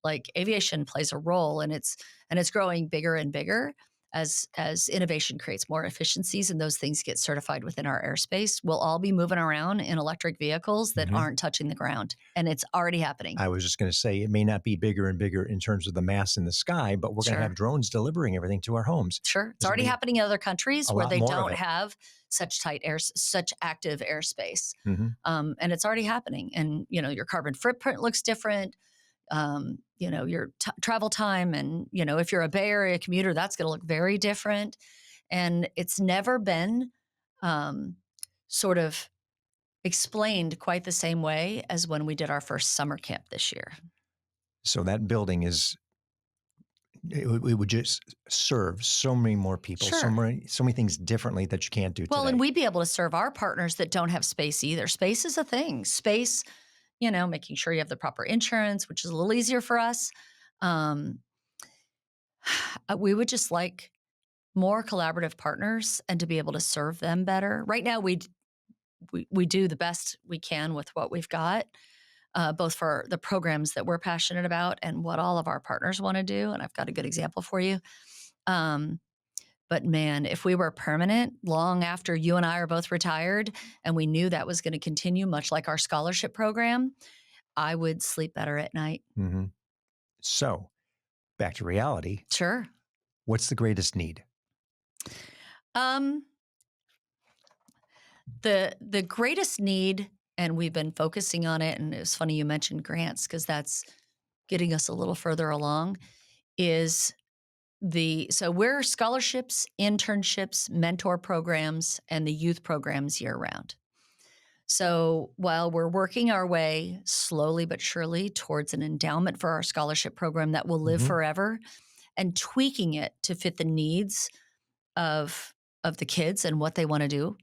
[SPEAKER 2] Like aviation plays a role, and it's growing bigger and bigger as innovation creates more efficiencies and those things get certified within our airspace. We'll all be moving around in electric vehicles that aren't touching the ground, and it's already happening.
[SPEAKER 1] I was just going to say, it may not be bigger and bigger in terms of the mass in the sky, but we're going to have drones delivering everything to our homes.
[SPEAKER 2] Sure. It's already happening in other countries where they don't have such active airspace. And it's already happening. And, your carbon footprint looks different. Your travel time and, if you're a Bay Area commuter, that's going to look very different. And it's never been sort of explained quite the same way as when we did our first summer camp this year.
[SPEAKER 1] So that building it would just serve so many more people, so many things differently that you can't do today.
[SPEAKER 2] Well, and we'd be able to serve our partners that don't have space either. Space is a thing. Space, making sure you have the proper insurance, which is a little easier for us. We would just like more collaborative partners and to be able to serve them better. Right now, we do the best we can with what we've got, both for the programs that we're passionate about and what all of our partners want to do. And I've got a good example for you. But man, if we were permanent long after you and I are both retired and we knew that was going to continue, much like our scholarship program, I would sleep better at night.
[SPEAKER 1] So back to reality.
[SPEAKER 2] Sure.
[SPEAKER 1] What's the greatest need?
[SPEAKER 2] The greatest need, and we've been focusing on it, and it's funny you mentioned grants because that's getting us a little further along, is so we're scholarships, internships, mentor programs, and the youth programs year round. So while we're working our way slowly but surely towards an endowment for our scholarship program that will live forever and tweaking it to fit the needs of the kids and what they want to do.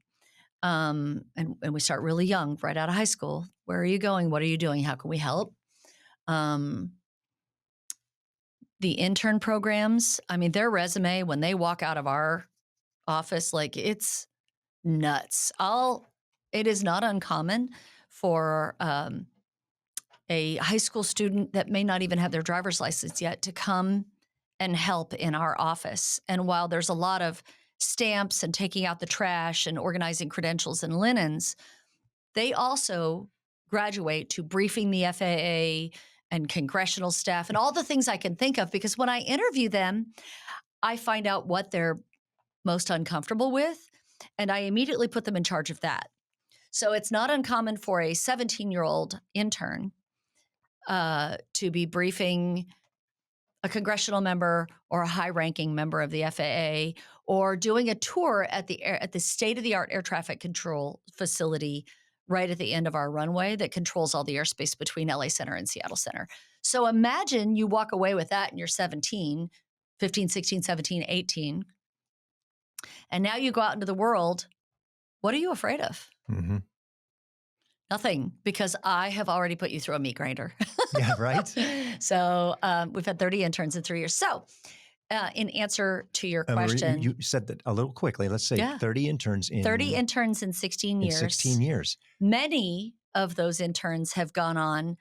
[SPEAKER 2] And we start really young, right out of high school. Where are you going? What are you doing? How can we help? the intern programs, I mean, their resume, when they walk out of our office, like it's nuts. It is not uncommon for a high school student that may not even have their driver's license yet to come and help in our office. And while there's a lot of stamps and taking out the trash and organizing credentials and linens, they also graduate to briefing the FAA and congressional staff and all the things I can think of, because when I interview them, I find out what they're most uncomfortable with, and I immediately put them in charge of that. So it's not uncommon for a 17-year-old intern to be briefing a congressional member or a high-ranking member of the FAA, or doing a tour at the state-of-the-art air traffic control facility right at the end of our runway that controls all the airspace between LA Center and Seattle Center. So imagine you walk away with that and you're 17, 15, 16, 17, 18, and now you go out into the world. What are you afraid of?
[SPEAKER 1] Mm-hmm.
[SPEAKER 2] Nothing, because I have already put you through a meat grinder.
[SPEAKER 1] Yeah, right.
[SPEAKER 2] So we've had 30 interns in 3 years. So in answer to your question.
[SPEAKER 1] You said that a little quickly. Let's say 30 interns in
[SPEAKER 2] 30 interns in 16 years.
[SPEAKER 1] 16 years.
[SPEAKER 2] Many of those interns have gone on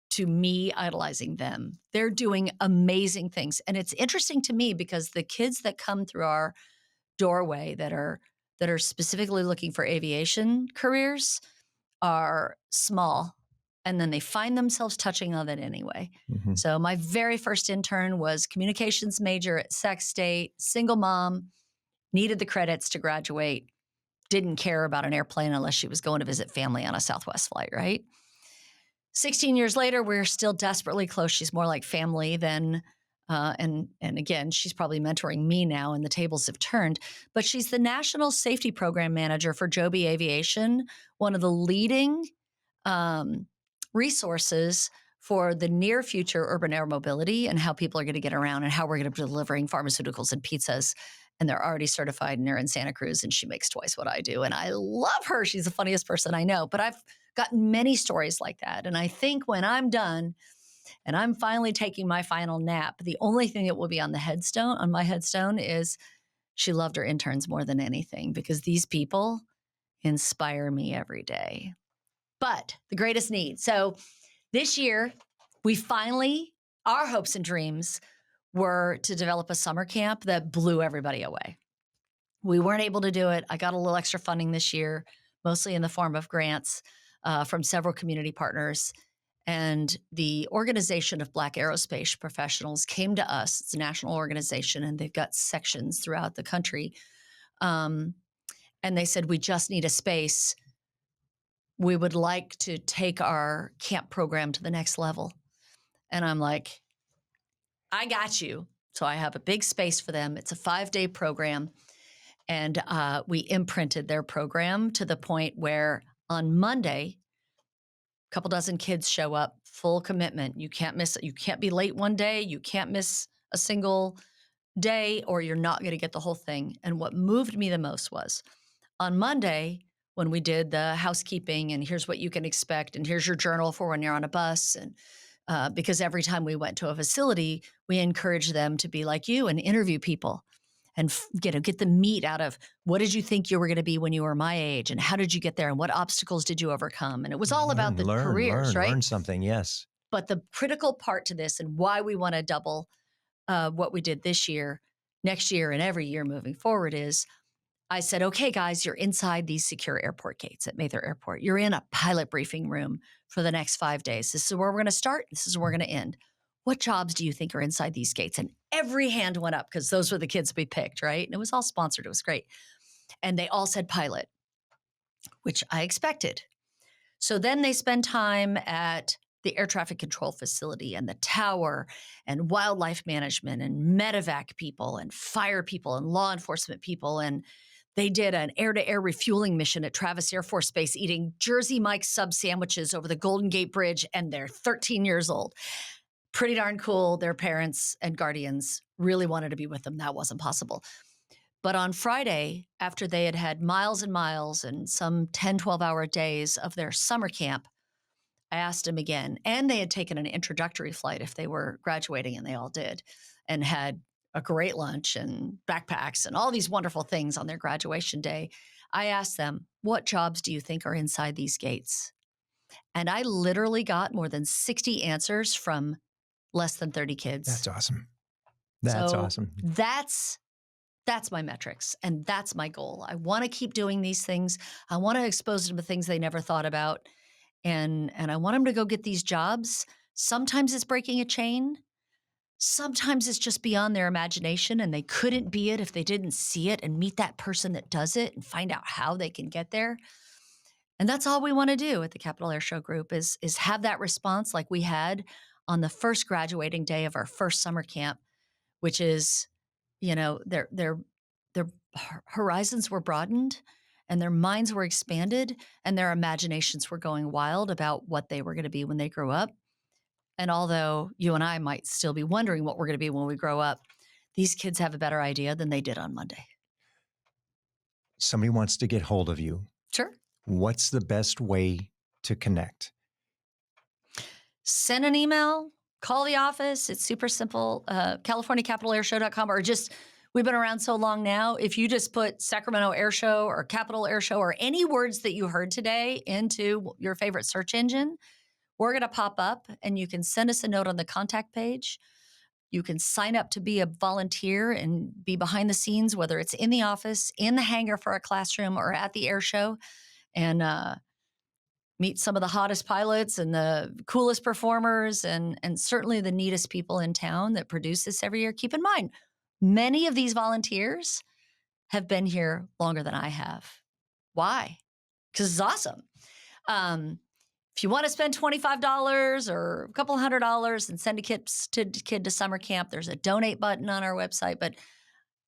[SPEAKER 2] to me idolizing them. They're doing amazing things. And it's interesting to me because the kids that come through our doorway that are specifically looking for aviation careers are small, and then they find themselves touching on it anyway.
[SPEAKER 1] Mm-hmm.
[SPEAKER 2] So my very first intern was communications major at Sac State, single mom, needed the credits to graduate, didn't care about an airplane unless she was going to visit family on a Southwest flight, right? 16 years later, we're still desperately close. She's more like family than and again, she's probably mentoring me now, and the tables have turned. But she's the National Safety Program Manager for Joby Aviation, one of the leading resources for the near future urban air mobility and how people are going to get around and how we're going to be delivering pharmaceuticals and pizzas. And they're already certified, and they're in Santa Cruz, and she makes twice what I do. And I love her. She's the funniest person I know. But I've gotten many stories like that. And I think when I'm done, and I'm finally taking my final nap, the only thing that will be on my headstone is she loved her interns more than anything, because these people inspire me every day. But the greatest need. So this year, our hopes and dreams were to develop a summer camp that blew everybody away. We weren't able to do it. I got a little extra funding this year, mostly in the form of grants from several community partners. And the Organization of Black Aerospace Professionals came to us. It's a national organization, and they've got sections throughout the country. And they said, we just need a space. We would like to take our camp program to the next level. And I'm like, I got you. So I have a big space for them. It's a 5-day program. And we imprinted their program to the point where on Monday, couple dozen kids show up, full commitment. You can't be late one day. You can't miss a single day, or you're not going to get the whole thing. And what moved me the most was on Monday, when we did the housekeeping and here's what you can expect, and here's your journal for when you're on a bus. And because every time we went to a facility, we encouraged them to be like you and interview people and get the meat out of what did you think you were going to be when you were my age, and how did you get there, and what obstacles did you overcome? And it was all about the careers, right?
[SPEAKER 1] Learn something, yes.
[SPEAKER 2] But the critical part to this, and why we want to double what we did this year, next year, and every year moving forward, is I said, okay, guys, you're inside these secure airport gates at Mather Airport. You're in a pilot briefing room for the next 5 days. This is where we're going to start. This is where we're going to end. What jobs do you think are inside these gates? And every hand went up, because those were the kids we picked, right? And it was all sponsored. It was great. And they all said pilot, which I expected. So then they spend time at the air traffic control facility and the tower and wildlife management and medevac people and fire people and law enforcement people. And they did an air-to-air refueling mission at Travis Air Force Base, eating Jersey Mike's sub sandwiches over the Golden Gate Bridge, and they're 13 years old. Pretty darn cool. Their parents and guardians really wanted to be with them. That wasn't possible. But on Friday, after they had had miles and miles and some 10, 12-hour days of their summer camp, I asked them again, and they had taken an introductory flight if they were graduating, and they all did, and had a great lunch and backpacks and all these wonderful things on their graduation day. I asked them, what jobs do you think are inside these gates? And I literally got more than 60 answers from less than 30 kids.
[SPEAKER 1] That's awesome. That's awesome.
[SPEAKER 2] That's my metrics, and that's my goal. I want to keep doing these things. I want to expose them to things they never thought about. And I want them to go get these jobs. Sometimes it's breaking a chain. Sometimes it's just beyond their imagination, and they couldn't be it if they didn't see it and meet that person that does it and find out how they can get there. And that's all we want to do at the Capital Air Show Group is have that response like we had on the first graduating day of our first summer camp, which is, their horizons were broadened and their minds were expanded and their imaginations were going wild about what they were going to be when they grew up. And although you and I might still be wondering what we're going to be when we grow up, these kids have a better idea than they did on Monday.
[SPEAKER 1] Somebody wants to get hold of you.
[SPEAKER 2] Sure.
[SPEAKER 1] What's the best way to connect?
[SPEAKER 2] Send an email, call the office. It's super simple. CaliforniaCapitalAirShow.com, or just, we've been around so long now. If you just put Sacramento Air Show or Capital Air Show or any words that you heard today into your favorite search engine, we're going to pop up, and you can send us a note on the contact page. You can sign up to be a volunteer and be behind the scenes, whether it's in the office, in the hangar for a classroom, or at the air show, and meet some of the hottest pilots and the coolest performers and certainly the neatest people in town that produce this every year. Keep in mind, many of these volunteers have been here longer than I have. Why? Because it's awesome. If you want to spend $25 or a couple $100 and send a kid to summer camp, there's a donate button on our website, but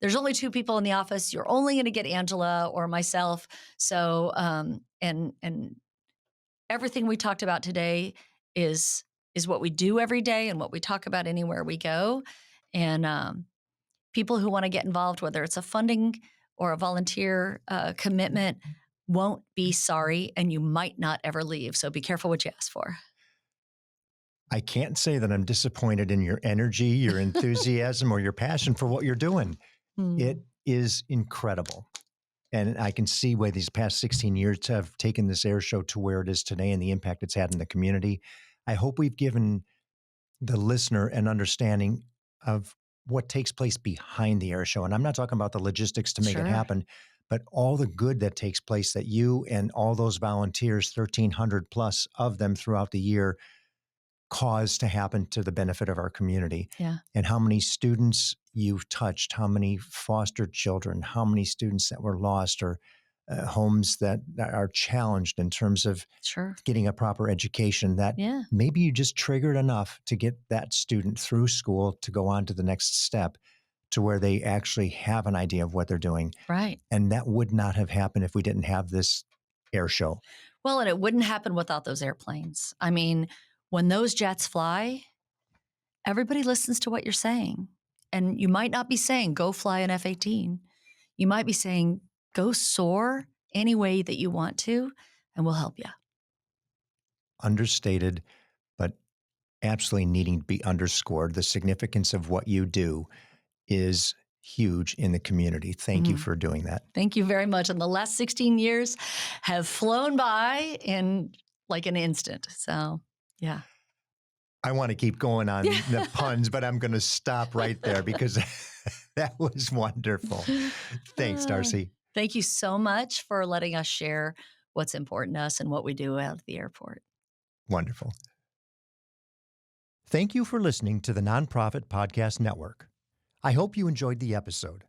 [SPEAKER 2] there's only 2 people in the office. You're only going to get Angela or myself. So, and everything we talked about today is what we do every day and what we talk about anywhere we go. And people who want to get involved, whether it's a funding or a volunteer commitment, won't be sorry, and you might not ever leave. So be careful what you ask for.
[SPEAKER 1] I can't say that I'm disappointed in your energy, your enthusiasm, or your passion for what you're doing. It is incredible. And I can see why these past 16 years have taken this air show to where it is today and the impact it's had in the community. I hope we've given the listener an understanding of what takes place behind the air show. And I'm not talking about the logistics to make it happen, but all the good that takes place that you and all those volunteers, 1,300 plus of them throughout the year, cause to happen to the benefit of our community.
[SPEAKER 2] Yeah.
[SPEAKER 1] And how many students you've touched, how many foster children, how many students that were lost, or homes that are challenged in terms of getting a proper education, that maybe you just triggered enough to get that student through school to go on to the next step, to where they actually have an idea of what they're doing.
[SPEAKER 2] Right.
[SPEAKER 1] And that would not have happened if we didn't have this air show.
[SPEAKER 2] Well, and it wouldn't happen without those airplanes. I mean, when those jets fly, everybody listens to what you're saying. And you might not be saying, go fly an F-18. You might be saying, go soar any way that you want to, and we'll help you.
[SPEAKER 1] Understated, but absolutely needing to be underscored. The significance of what you do is huge in the community. Thank you for doing that.
[SPEAKER 2] Thank you very much. And the last 16 years have flown by in like an instant. So, yeah.
[SPEAKER 1] I want to keep going on the puns, but I'm going to stop right there because that was wonderful. Thanks, Darcy.
[SPEAKER 2] Thank you so much for letting us share what's important to us and what we do out at the airport.
[SPEAKER 1] Wonderful. Thank you for listening to the Nonprofit Podcast Network. I hope you enjoyed the episode.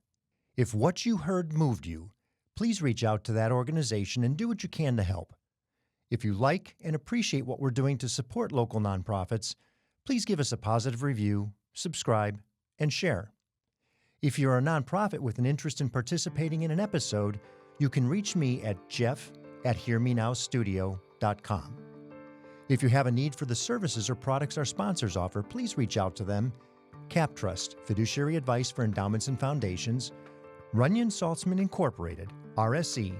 [SPEAKER 1] If what you heard moved you, please reach out to that organization and do what you can to help. If you like and appreciate what we're doing to support local nonprofits, please give us a positive review, subscribe, and share. If you're a nonprofit with an interest in participating in an episode, you can reach me at jeff@hearmenowstudio.com. If you have a need for the services or products our sponsors offer, please reach out to them. CapTrust, fiduciary advice for endowments and foundations, Runyon Saltzman Incorporated, RSE,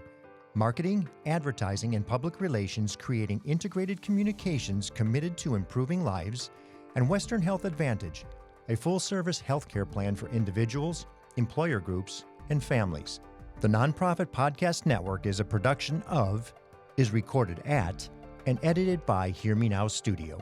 [SPEAKER 1] marketing, advertising, and public relations creating integrated communications committed to improving lives, and Western Health Advantage, a full-service healthcare plan for individuals, employer groups, and families. The Nonprofit Podcast Network is a production of, is recorded at, and edited by Hear Me Now Studio.